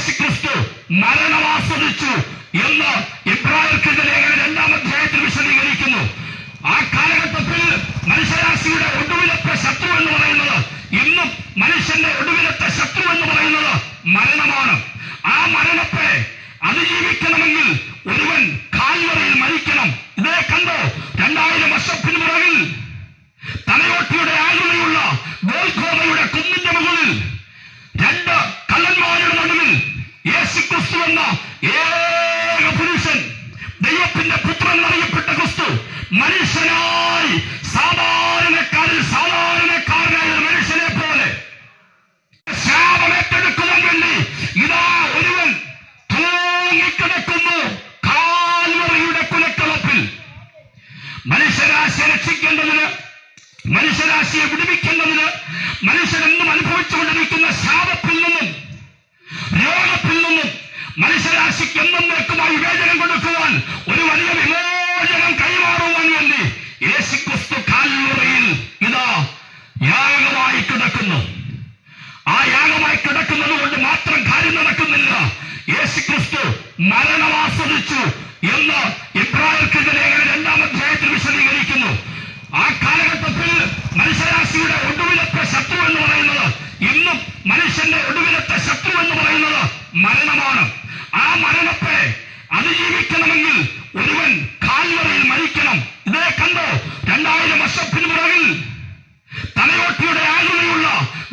യേശുക്രിസ്തു മരണം ആസ്വദിച്ചു എന്ന് എബ്രായർക്കെഴുതിയ ലേഖനം 2-ാം അധ്യായത്തിൽ വിശദീകരിക്കുന്നു. ആ കാലഘട്ടത്തിൽ മനുഷ്യരാശിയുടെ ഒടുവിലത്തെ ശത്രു എന്ന് പറയുന്നത്, ഇന്നും മനുഷ്യന്റെ ഒടുവിലത്തെ ശത്രു എന്ന് പറയുന്നത് മരണമാണ്. ആ മരണത്തെ അതിജീവിക്കണമെങ്കിൽ ഒരുവൻ കാൽവറിയിൽ മരിക്കണം. ഇതേ കണ്ടോ, 2000 വർഷത്തിന് പുറകിൽ തലയോട്ടിയുടെ ആകൃതിയുള്ള ഗോൽഗോഥയുടെ കുന്നിന്റെ മുകളിൽ 2 കള്ളന്മാരുടെ നടുവിൽ യേശുക്രിസ്തു എന്ന ഏക പുരുഷൻ, ദൈവത്തിന്റെ പുത്രൻ എന്നറിയപ്പെട്ട ക്രിസ്തു, മനുഷ്യനായി സാധാരണക്കാരിൽ സാധാരണക്കാരനായ മനുഷ്യനെ പോലെ ശാപമേറ്റെടുക്കുവാൻ വേണ്ടി ഇതാ ഒരുവൻ തൂങ്ങിക്കിടക്കുന്നു കാൽവറിയുടെ കുലക്കളപ്പിൽ. മനുഷ്യരാശിയെ രക്ഷിക്കേണ്ടതിന്, മനുഷ്യരാശിയെ വിടുവിക്കേണ്ടതിന്, മനുഷ്യരെന്നും അനുഭവിച്ചുകൊണ്ടിരിക്കുന്ന ശാപത്തിൽ നിന്നും രോഗത്തിൽ നിന്നും മനുഷ്യരാശിക്ക് എന്നേക്കുമായി വിവേചനം കൊടുക്കുവാൻ, ഒരു വലിയ വിമോചനം കൈമാറുവാൻ വേണ്ടി യേശുക്രിസ്തു കാൽവറിയിൽ ഇതാ യാഗമായി കിടക്കുന്നു. ആ യാഗമായി കിടക്കുന്നത് കൊണ്ട് മാത്രം കാര്യം നടക്കുന്നില്ല. യേശുക്രിസ്തു മരണം ആസ്വദിച്ചു എന്ന് എബ്രായർക്കെഴുതിയ ലേഖനം 2-ാം അധ്യായത്തിൽ വിശദീകരിക്കുന്നു. ആ കാലഘട്ടത്തിൽ മനുഷ്യരാശിയുടെ ഒടുവിലത്തെ ശത്രു എന്ന് പറയുന്നത്, ഇന്നും മനുഷ്യന്റെ ഒടുവിലത്തെ ശത്രു എന്ന് പറയുന്നത് മരണമാണ്. ആ മരണത്തെ അതിജീവിക്കണമെങ്കിൽ ഒരുവൻ കാൽവറിയിൽ മരിക്കണം. ഇതേ കണ്ടോ, 2000 വർഷത്തിന് പുറകിൽ തലയോട്ടിയുടെ ആകൃതിയുള്ള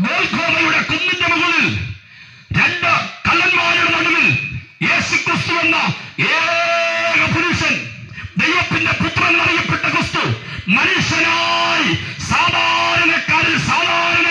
ഗോൽഗോഥയുടെ കുന്നിന്റെ മുകളിൽ 2 കള്ളന്മാരുടെ നടുവിൽ യേശുക്രിസ്തു എന്ന ഏക പുരുഷൻ, ദൈവത്തിന്റെ പുത്രൻ എന്നറിയപ്പെട്ട ക്രിസ്തു, മനുഷ്യനായി സാധാരണക്കാരിൽ സാധാരണ